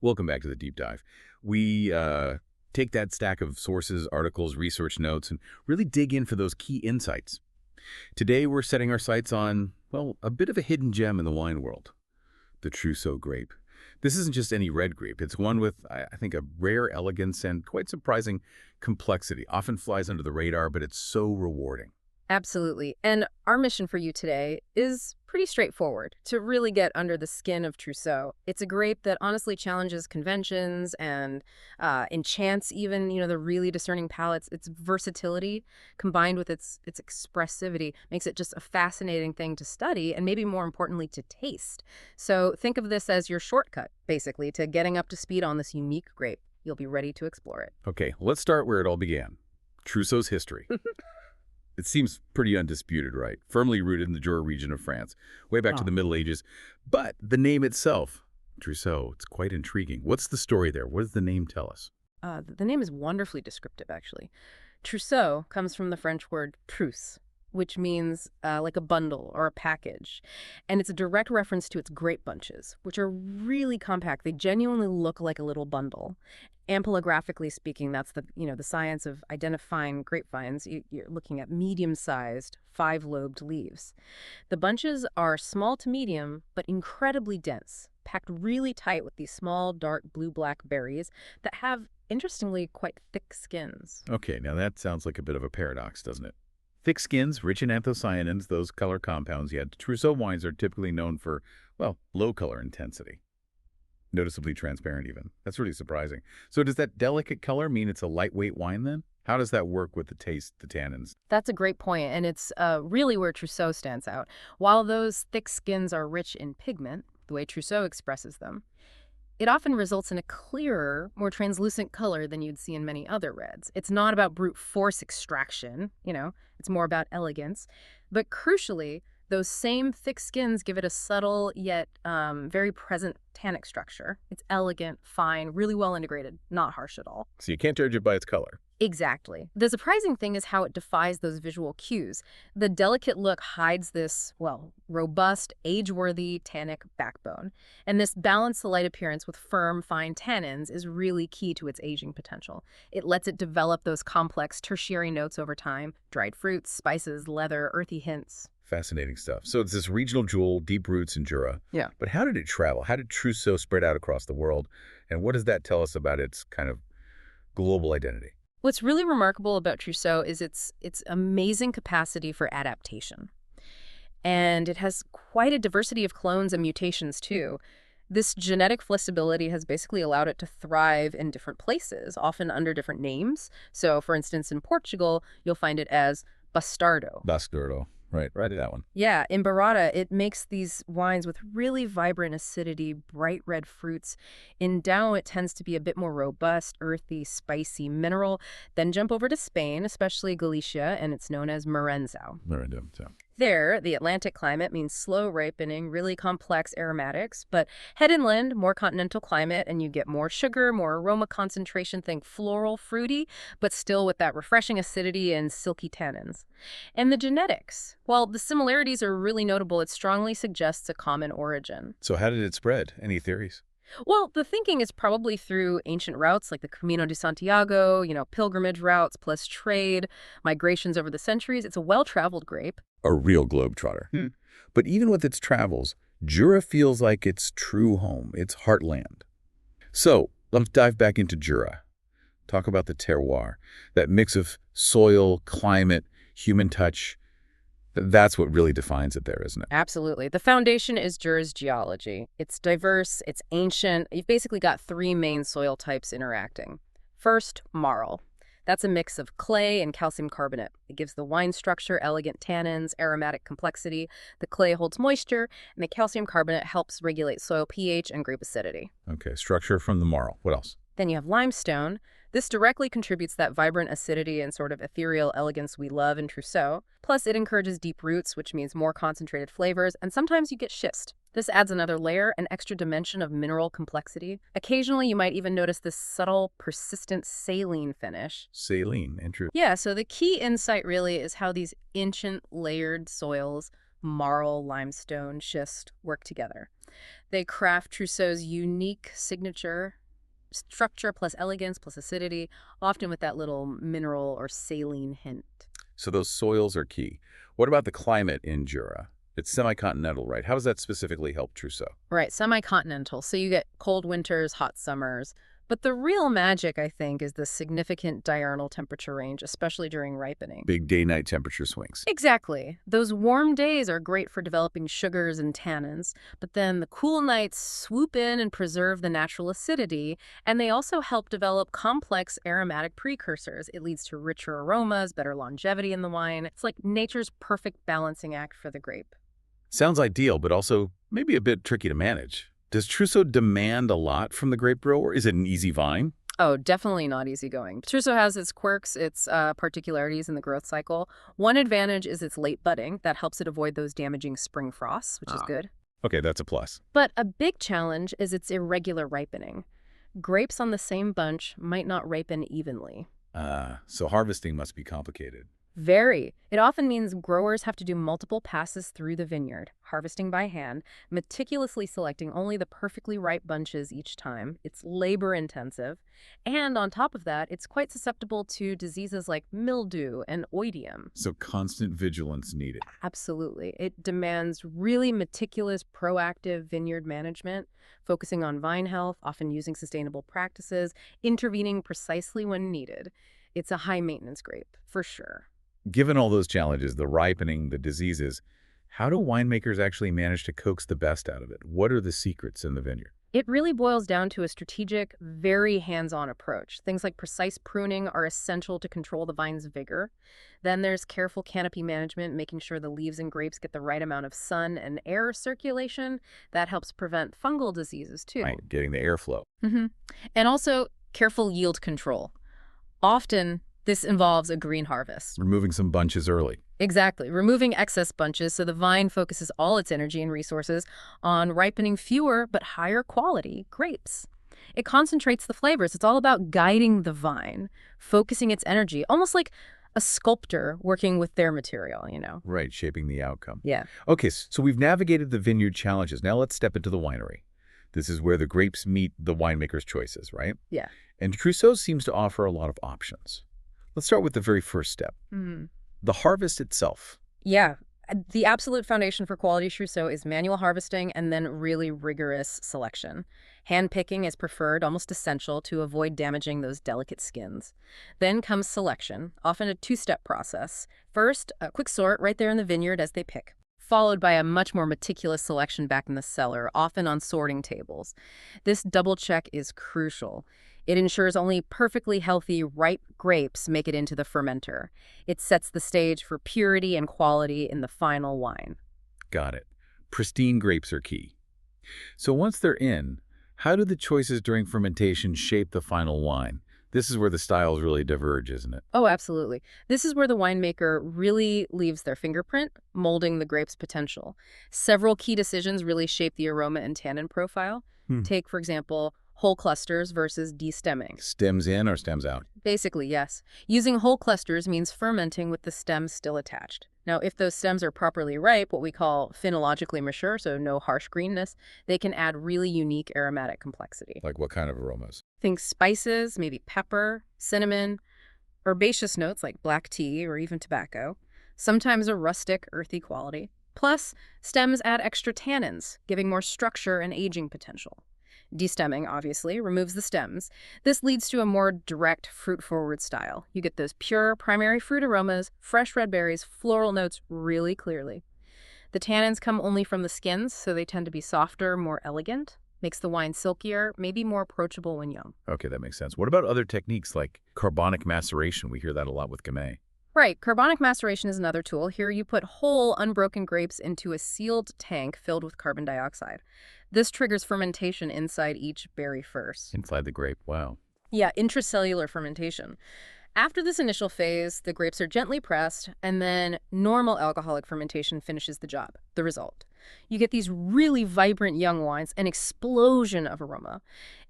Welcome back to the deep dive. We take that stack of sources, articles, research notes, and really dig in for those key insights. Today, we're setting our sights on, well, a bit of a hidden gem in the wine world, the Trousseau grape. This isn't just any red grape. It's one with, I think, a rare elegance and quite surprising complexity. Often flies under the radar, but it's so rewarding. Absolutely. And our mission for you today is pretty straightforward, to really get under the skin of Trousseau. It's a grape that honestly challenges conventions and enchants even, the really discerning palates. Its versatility combined with its expressivity makes it just a fascinating thing to study and maybe more importantly to taste. So think of this as your shortcut, basically, to getting up to speed on this unique grape. You'll be ready to explore it. Okay, let's start where it all began. Trousseau's history. It seems pretty undisputed, right? Firmly rooted in the Jura region of France, way back to the Middle Ages. But the name itself, Trousseau, it's quite intriguing. What's the story there? What does the name tell us? The name is wonderfully descriptive, actually. Trousseau comes from the French word trousse, which means like a bundle or a package. And it's a direct reference to its grape bunches, which are really compact. They genuinely look like a little bundle. Ampelographically speaking, that's the science of identifying grapevines. You're looking at medium-sized, five-lobed leaves. The bunches are small to medium, but incredibly dense, packed really tight with these small, dark blue-black berries that have, interestingly, quite thick skins. Okay, now that sounds like a bit of a paradox, doesn't it? Thick skins, rich in anthocyanins, those color compounds, yet Trousseau wines are typically known for, well, low color intensity. Noticeably transparent even. That's really surprising. So does that delicate color mean it's a lightweight wine then? How does that work with the taste, the tannins? That's a great point, and it's really where Trousseau stands out. While those thick skins are rich in pigment, the way Trousseau expresses them, it often results in a clearer, more translucent color than you'd see in many other reds. It's not about brute force extraction, it's more about elegance. But crucially, those same thick skins give it a subtle yet very present tannic structure. It's elegant, fine, really well integrated, not harsh at all. So you can't judge it by its color. Exactly. The surprising thing is how it defies those visual cues. The delicate look hides this, robust, age-worthy tannic backbone. And this balanced light appearance with firm, fine tannins is really key to its aging potential. It lets it develop those complex tertiary notes over time: dried fruits, spices, leather, earthy hints. Fascinating stuff. So it's this regional jewel, deep roots in Jura. Yeah. But how did it travel? How did Trousseau spread out across the world? And what does that tell us about its kind of global identity? What's really remarkable about Trousseau is its amazing capacity for adaptation. And it has quite a diversity of clones and mutations, too. This genetic flexibility has basically allowed it to thrive in different places, often under different names. So, for instance, in Portugal, you'll find it as Bastardo. Bastardo. Right, that one. Yeah, in Burrata, it makes these wines with really vibrant acidity, bright red fruits. In Down, it tends to be a bit more robust, earthy, spicy, mineral. Then jump over to Spain, especially Galicia, and it's known as Merenzau. There, the Atlantic climate means slow ripening, really complex aromatics, but head inland, more continental climate, and you get more sugar, more aroma concentration, think floral, fruity, but still with that refreshing acidity and silky tannins. And the genetics, while the similarities are really notable, it strongly suggests a common origin. So how did it spread? Any theories? Well, the thinking is probably through ancient routes like the Camino de Santiago, pilgrimage routes, plus trade, migrations over the centuries. It's a well-traveled grape. A real globetrotter. But even with its travels, Jura feels like its true home, its heartland. So let's dive back into Jura. Talk about the terroir, that mix of soil, climate, human touch. That's what really defines it there, isn't it? Absolutely. The foundation is Jura's geology. It's diverse, it's ancient. You've basically got three main soil types interacting. First, marl. That's a mix of clay and calcium carbonate. It gives the wine structure, elegant tannins, aromatic complexity. The clay holds moisture, and the calcium carbonate helps regulate soil pH and grape acidity. Okay, structure from the marl. What else? Then you have limestone. This directly contributes that vibrant acidity and sort of ethereal elegance we love in Trousseau. Plus, it encourages deep roots, which means more concentrated flavors, and sometimes you get schist. This adds another layer, an extra dimension of mineral complexity. Occasionally, you might even notice this subtle, persistent saline finish. Saline, interesting. Yeah, so the key insight really is how these ancient layered soils marl, limestone, schist work together. They craft Trousseau's unique signature structure plus elegance plus acidity, often with that little mineral or saline hint. So those soils are key. What about the climate in Jura? It's semi-continental, right? How does that specifically help Trousseau? Right, semi-continental, so you get cold winters, hot summers. But the real magic, I think, is the significant diurnal temperature range, especially during ripening. Big day-night temperature swings. Exactly. Those warm days are great for developing sugars and tannins, but then the cool nights swoop in and preserve the natural acidity, and they also help develop complex aromatic precursors. It leads to richer aromas, better longevity in the wine. It's like nature's perfect balancing act for the grape. Sounds ideal, but also maybe a bit tricky to manage. Does Trousseau demand a lot from the grape grower? Is it an easy vine? Oh, definitely not easygoing. Trousseau has its quirks, its particularities in the growth cycle. One advantage is its late budding. That helps it avoid those damaging spring frosts, which is good. Okay, that's a plus. But a big challenge is its irregular ripening. Grapes on the same bunch might not ripen evenly. So harvesting must be complicated. Very. It often means growers have to do multiple passes through the vineyard, harvesting by hand, meticulously selecting only the perfectly ripe bunches each time. It's labor-intensive. And on top of that, it's quite susceptible to diseases like mildew and oidium. So constant vigilance needed. Absolutely. It demands really meticulous, proactive vineyard management, focusing on vine health, often using sustainable practices, intervening precisely when needed. It's a high-maintenance grape, for sure. Given all those challenges, the ripening, the diseases, how do winemakers actually manage to coax the best out of it? What are the secrets in the vineyard? It really boils down to a strategic, very hands-on approach. Things like precise pruning are essential to control the vine's vigor. Then there's careful canopy management, making sure the leaves and grapes get the right amount of sun and air circulation. That helps prevent fungal diseases, too. Right, getting the airflow. And also careful yield control. Often, this involves a green harvest. Removing some bunches early. Exactly. Removing excess bunches so the vine focuses all its energy and resources on ripening fewer but higher quality grapes. It concentrates the flavors. It's all about guiding the vine, focusing its energy, almost like a sculptor working with their material, you know? Right, shaping the outcome. Yeah. Okay, so we've navigated the vineyard challenges. Now let's step into the winery. This is where the grapes meet the winemaker's choices, right? Yeah. And Trousseau seems to offer a lot of options. Let's start with the very first step, the harvest itself. Yeah. The absolute foundation for quality Trousseau is manual harvesting and then really rigorous selection. Hand-picking is preferred, almost essential, to avoid damaging those delicate skins. Then comes selection, often a two-step process. First, a quick sort right there in the vineyard as they pick, followed by a much more meticulous selection back in the cellar, often on sorting tables. This double check is crucial. It ensures only perfectly healthy, ripe grapes make it into the fermenter. It sets the stage for purity and quality in the final wine. Got it. Pristine grapes are key. So once they're in, how do the choices during fermentation shape the final wine? This is where the styles really diverge, isn't it? Oh, absolutely. This is where the winemaker really leaves their fingerprint, molding the grape's potential. Several key decisions really shape the aroma and tannin profile. Take, for example, whole clusters versus destemming. Stems in or stems out? Basically, yes. Using whole clusters means fermenting with the stems still attached. Now, if those stems are properly ripe, what we call phenologically mature, so no harsh greenness, they can add really unique aromatic complexity. Like what kind of aromas? Think spices, maybe pepper, cinnamon, herbaceous notes like black tea or even tobacco, sometimes a rustic, earthy quality. Plus, stems add extra tannins, giving more structure and aging potential. Destemming, obviously, removes the stems. This leads to a more direct, fruit-forward style. You get those pure primary fruit aromas, fresh red berries, floral notes really clearly. The tannins come only from the skins, so they tend to be softer, more elegant. Makes the wine silkier, maybe more approachable when young. Okay, that makes sense. What about other techniques like carbonic maceration? We hear that a lot with Gamay. Right. Carbonic maceration is another tool. Here you put whole, unbroken grapes into a sealed tank filled with carbon dioxide. This triggers fermentation inside each berry first. Inside the grape, wow. Yeah, intracellular fermentation. After this initial phase, the grapes are gently pressed, and then normal alcoholic fermentation finishes the job, the result. You get these really vibrant young wines, an explosion of aroma.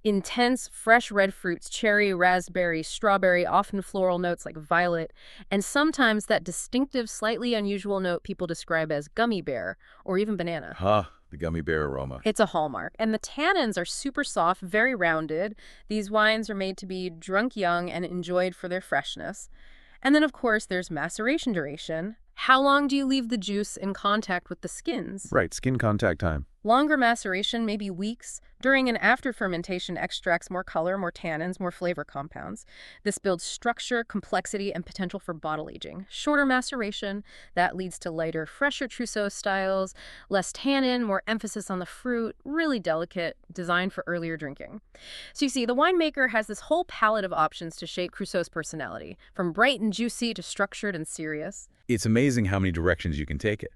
Intense, fresh red fruits, cherry, raspberry, strawberry, often floral notes like violet, and sometimes that distinctive, slightly unusual note people describe as gummy bear or even banana. Huh, the gummy bear aroma. It's a hallmark. And the tannins are super soft, very rounded. These wines are made to be drunk young and enjoyed for their freshness. And then, of course, there's maceration duration. How long do you leave the juice in contact with the skins? Right, skin contact time. Longer maceration, maybe weeks. During and after fermentation extracts more color, more tannins, more flavor compounds. This builds structure, complexity, and potential for bottle aging. Shorter maceration, that leads to lighter, fresher Trousseau styles, less tannin, more emphasis on the fruit, really delicate, designed for earlier drinking. So you see, the winemaker has this whole palette of options to shape Trousseau's personality, from bright and juicy to structured and serious. It's amazing how many directions you can take it.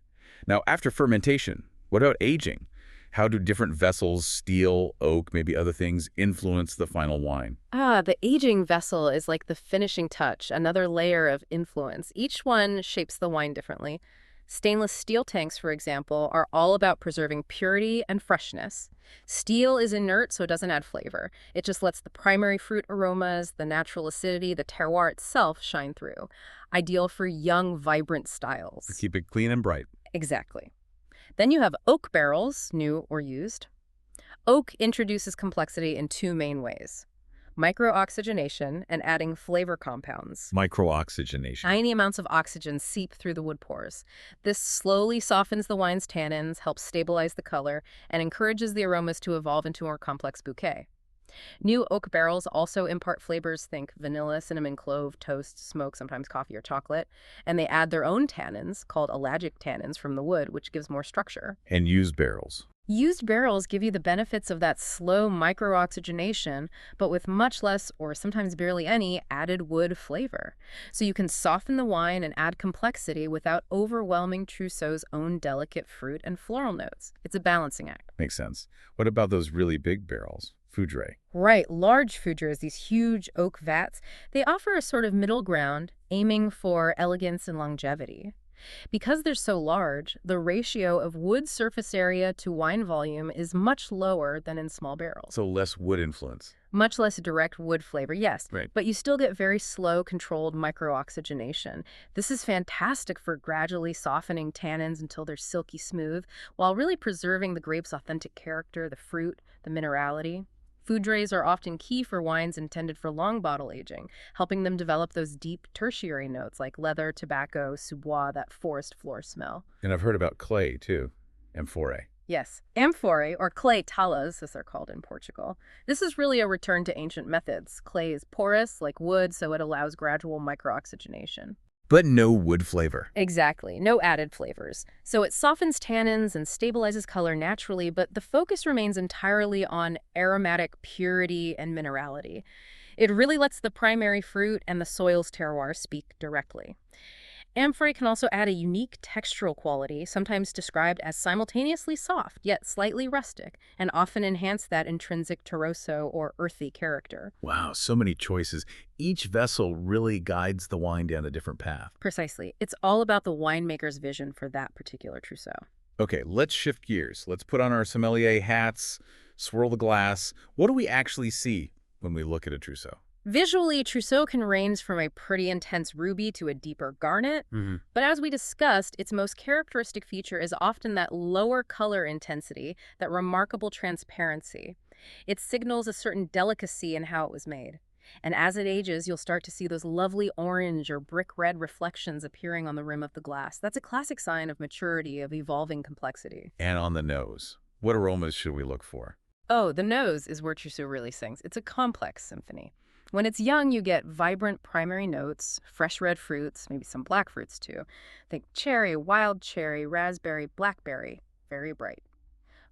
Now, after fermentation, what about aging? How do different vessels, steel, oak, maybe other things, influence the final wine? The aging vessel is like the finishing touch, another layer of influence. Each one shapes the wine differently. Stainless steel tanks, for example, are all about preserving purity and freshness. Steel is inert, so it doesn't add flavor. It just lets the primary fruit aromas, the natural acidity, the terroir itself shine through. Ideal for young, vibrant styles. Keep it clean and bright. Exactly. Then you have oak barrels, new or used. Oak introduces complexity in two main ways: microoxygenation and adding flavor compounds. Microoxygenation. Tiny amounts of oxygen seep through the wood pores. This slowly softens the wine's tannins, helps stabilize the color, and encourages the aromas to evolve into a more complex bouquet. New oak barrels also impart flavors, think vanilla, cinnamon, clove, toast, smoke, sometimes coffee or chocolate, and they add their own tannins, called ellagic tannins, from the wood, which gives more structure. And used barrels. Used barrels give you the benefits of that slow microoxygenation, but with much less, or sometimes barely any, added wood flavor. So you can soften the wine and add complexity without overwhelming Trousseau's own delicate fruit and floral notes. It's a balancing act. Makes sense. What about those really big barrels? Foudre. Right, large foudres, these huge oak vats, they offer a sort of middle ground, aiming for elegance and longevity. Because they're so large, the ratio of wood surface area to wine volume is much lower than in small barrels. So less wood influence. Much less direct wood flavor, yes, Right. but you still get very slow, controlled microoxygenation. This is fantastic for gradually softening tannins until they're silky smooth, while really preserving the grape's authentic character, the fruit, the minerality. Foudres are often key for wines intended for long bottle aging, helping them develop those deep tertiary notes like leather, tobacco, sous-bois, that forest floor smell. And I've heard about clay, too. Amphore. Yes, amphore, or clay talas, as they're called in Portugal. This is really a return to ancient methods. Clay is porous, like wood, so it allows gradual microoxygenation. But no wood flavor. Exactly, no added flavors. So it softens tannins and stabilizes color naturally, but the focus remains entirely on aromatic purity and minerality. It really lets the primary fruit and the soil's terroir speak directly. Amphore can also add a unique textural quality, sometimes described as simultaneously soft, yet slightly rustic, and often enhance that intrinsic Trousseau or earthy character. Wow, so many choices. Each vessel really guides the wine down a different path. Precisely. It's all about the winemaker's vision for that particular Trousseau. Okay, let's shift gears. Let's put on our sommelier hats, swirl the glass. What do we actually see when we look at a Trousseau? Visually, Trousseau can range from a pretty intense ruby to a deeper garnet, but as we discussed, its most characteristic feature is often that lower color intensity, that remarkable transparency. It signals a certain delicacy in how it was made. And as it ages, you'll start to see those lovely orange or brick red reflections appearing on the rim of the glass. That's a classic sign of maturity, of evolving complexity. And on the nose, what aromas should we look for? Oh, the nose is where Trousseau really sings. It's a complex symphony. When it's young, you get vibrant primary notes, fresh red fruits, maybe some black fruits too. Think cherry, wild cherry, raspberry, blackberry, very bright.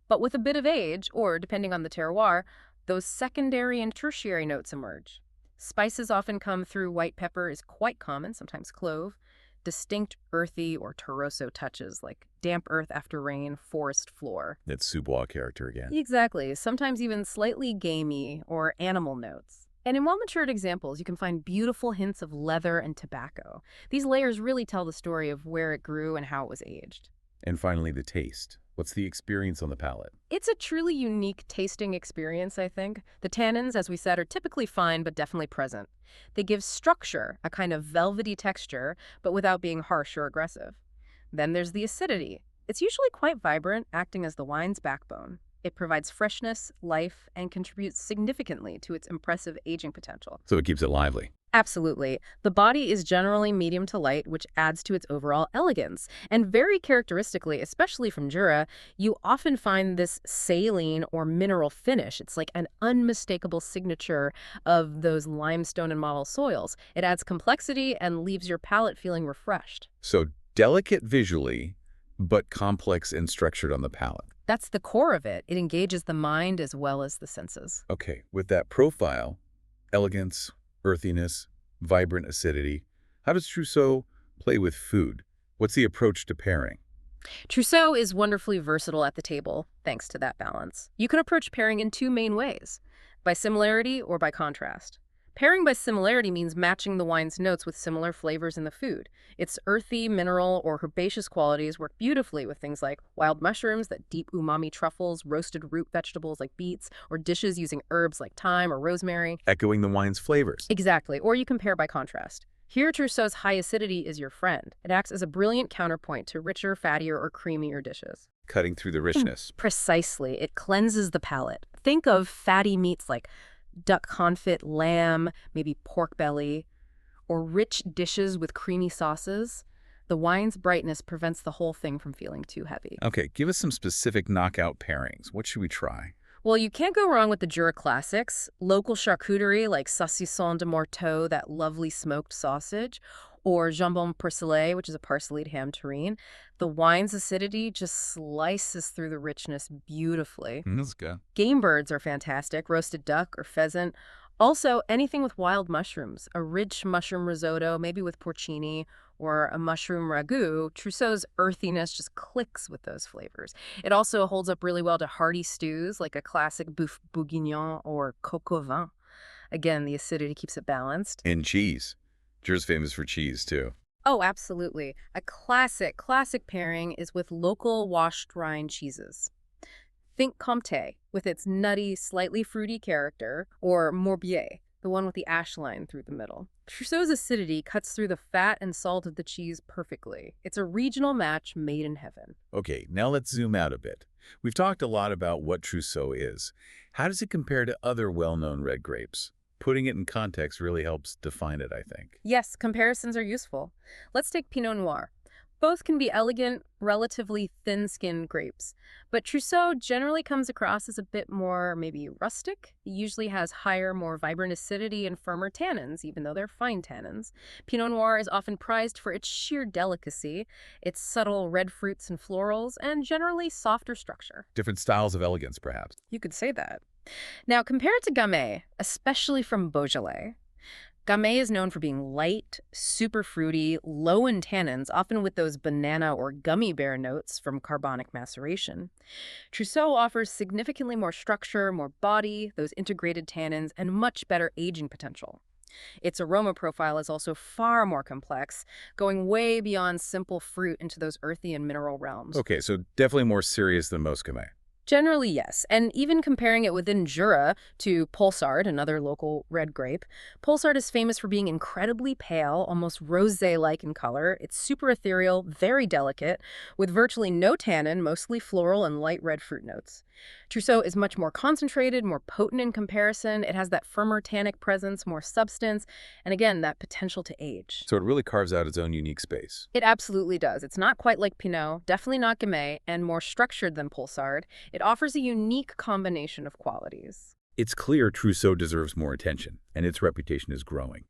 But with a bit of age, or depending on the terroir, those secondary and tertiary notes emerge. Spices often come through. White pepper is quite common, sometimes clove. Distinct earthy or Trousseau touches like damp earth after rain, forest floor. That sous-bois character again. Exactly, sometimes even slightly gamey or animal notes. And in well-matured examples, you can find beautiful hints of leather and tobacco. These layers really tell the story of where it grew and how it was aged. And finally, the taste. What's the experience on the palate? It's a truly unique tasting experience, I think. The tannins, as we said, are typically fine but definitely present. They give structure, a kind of velvety texture, but without being harsh or aggressive. Then there's the acidity. It's usually quite vibrant, acting as the wine's backbone. It provides freshness, life, and contributes significantly to its impressive aging potential. So it keeps it lively. Absolutely. The body is generally medium to light, which adds to its overall elegance. And very characteristically, especially from Jura, you often find this saline or mineral finish. It's like an unmistakable signature of those limestone and marl soils. It adds complexity and leaves your palate feeling refreshed. So delicate visually, but complex and structured on the palate. That's the core of it. It engages the mind as well as the senses. Okay, with that profile, elegance, earthiness, vibrant acidity, how does Trousseau play with food? What's the approach to pairing? Trousseau is wonderfully versatile at the table, thanks to that balance. You can approach pairing in two main ways, by similarity or by contrast. Pairing by similarity means matching the wine's notes with similar flavors in the food. Its earthy, mineral, or herbaceous qualities work beautifully with things like wild mushrooms, that deep umami truffles, roasted root vegetables like beets, or dishes using herbs like thyme or rosemary. Echoing the wine's flavors. Exactly, or you can pair by contrast. Here, Trousseau's high acidity is your friend. It acts as a brilliant counterpoint to richer, fattier, or creamier dishes. Cutting through the richness. Precisely. It cleanses the palate. Think of fatty meats like duck confit, lamb, maybe pork belly, or rich dishes with creamy sauces. The wine's brightness prevents the whole thing from feeling too heavy. Okay, give us some specific knockout pairings. What should we try? Well, you can't go wrong with the Jura classics. Local charcuterie like saucisson de morteau, that lovely smoked sausage, or jambon porcelet, which is a parsleyed ham terrine. The wine's acidity just slices through the richness beautifully. That's good. Game birds are fantastic, roasted duck or pheasant. Also, anything with wild mushrooms, a rich mushroom risotto, maybe with porcini, or a mushroom ragout. Trousseau's earthiness just clicks with those flavors. It also holds up really well to hearty stews, like a classic boeuf bourguignon or coq au vin. Again, the acidity keeps it balanced. And cheese. Jura's famous for cheese, too. Oh, absolutely. A classic pairing is with local washed rind cheeses. Think Comté, with its nutty, slightly fruity character, or Morbier, the one with the ash line through the middle. Trousseau's acidity cuts through the fat and salt of the cheese perfectly. It's a regional match made in heaven. Okay, now let's zoom out a bit. We've talked a lot about what Trousseau is. How does it compare to other well-known red grapes? Putting it in context really helps define it, I think. Yes, comparisons are useful. Let's take Pinot Noir. Both can be elegant, relatively thin-skinned grapes, but Trousseau generally comes across as a bit more maybe rustic. It usually has higher, more vibrant acidity and firmer tannins, even though they're fine tannins. Pinot Noir is often prized for its sheer delicacy, its subtle red fruits and florals, and generally softer structure. Different styles of elegance, perhaps. You could say that. Now, compare it to Gamay, especially from Beaujolais. Gamay is known for being light, super fruity, low in tannins, often with those banana or gummy bear notes from carbonic maceration. Trousseau offers significantly more structure, more body, those integrated tannins, and much better aging potential. Its aroma profile is also far more complex, going way beyond simple fruit into those earthy and mineral realms. Okay, so definitely more serious than most Gamay. Generally, yes. And even comparing it within Jura to Pulsard, another local red grape, Pulsard is famous for being incredibly pale, almost rosé-like in color. It's super ethereal, very delicate, with virtually no tannin, mostly floral and light red fruit notes. Trousseau is much more concentrated, more potent in comparison. It has that firmer tannic presence, more substance, and again, that potential to age. So it really carves out its own unique space. It absolutely does. It's not quite like Pinot, definitely not Gamay, and more structured than Pulsard. It offers a unique combination of qualities. It's clear Trousseau deserves more attention, and its reputation is growing.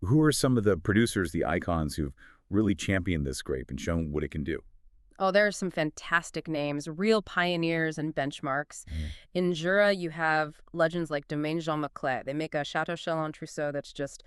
Who are some of the producers, the icons who've really championed this grape and shown what it can do? Oh, there are some fantastic names, real pioneers and benchmarks. In Jura, you have legends like Domaine Jean Maclet. They make a Chateau Chalon Trousseau that's just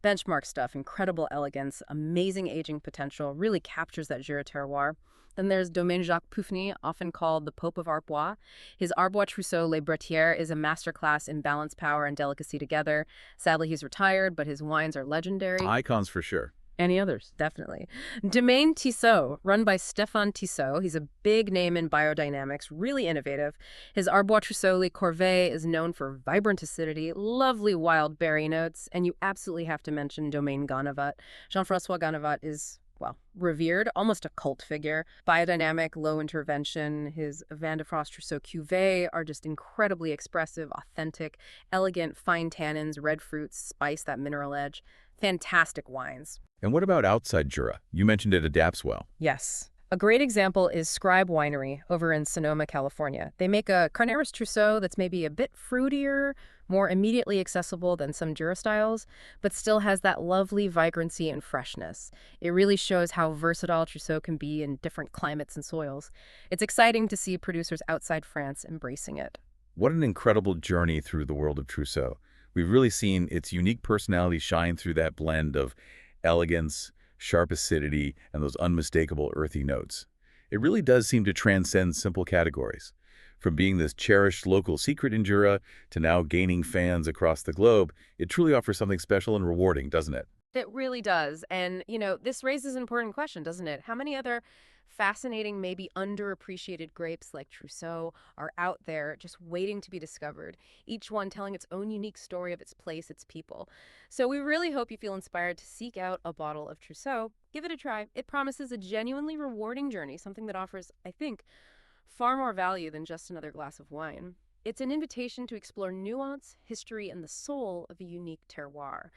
benchmark stuff, incredible elegance, amazing aging potential, really captures that Jura terroir. Then there's Domaine Jacques Poufny, often called the Pope of Arbois. His Arbois Trousseau Les Bretières is a masterclass in balance, power, and delicacy together. Sadly, he's retired, but his wines are legendary. Icons for sure. Any others? Definitely. Domaine Tissot, run by Stéphane Tissot. He's a big name in biodynamics, really innovative. His Arbois Trousseau Le Corvée is known for vibrant acidity, lovely wild berry notes, and you absolutely have to mention Domaine Gannevat. Jean-François Gannevat is, well, revered, almost a cult figure. Biodynamic, low intervention. His Van de Frost Trousseau Cuvée are just incredibly expressive, authentic, elegant, fine tannins, red fruits, spice, that mineral edge. Fantastic wines. And what about outside Jura? You mentioned it adapts well. Yes. A great example is Scribe Winery over in Sonoma, California. They make a Carneros Trousseau that's maybe a bit fruitier, more immediately accessible than some Jura styles, but still has that lovely vibrancy and freshness. It really shows how versatile Trousseau can be in different climates and soils. It's exciting to see producers outside France embracing it. What an incredible journey through the world of Trousseau. We've really seen its unique personality shine through that blend of elegance, sharp acidity, and those unmistakable earthy notes. It really does seem to transcend simple categories. From being this cherished local secret in Jura to now gaining fans across the globe, it truly offers something special and rewarding, doesn't it? It really does. And, this raises an important question, doesn't it? How many other fascinating, maybe underappreciated grapes like Trousseau are out there just waiting to be discovered, each one telling its own unique story of its place, its people? So we really hope you feel inspired to seek out a bottle of Trousseau. Give it a try. It promises a genuinely rewarding journey, something that offers, I think, far more value than just another glass of wine. It's an invitation to explore nuance, history, and the soul of a unique terroir.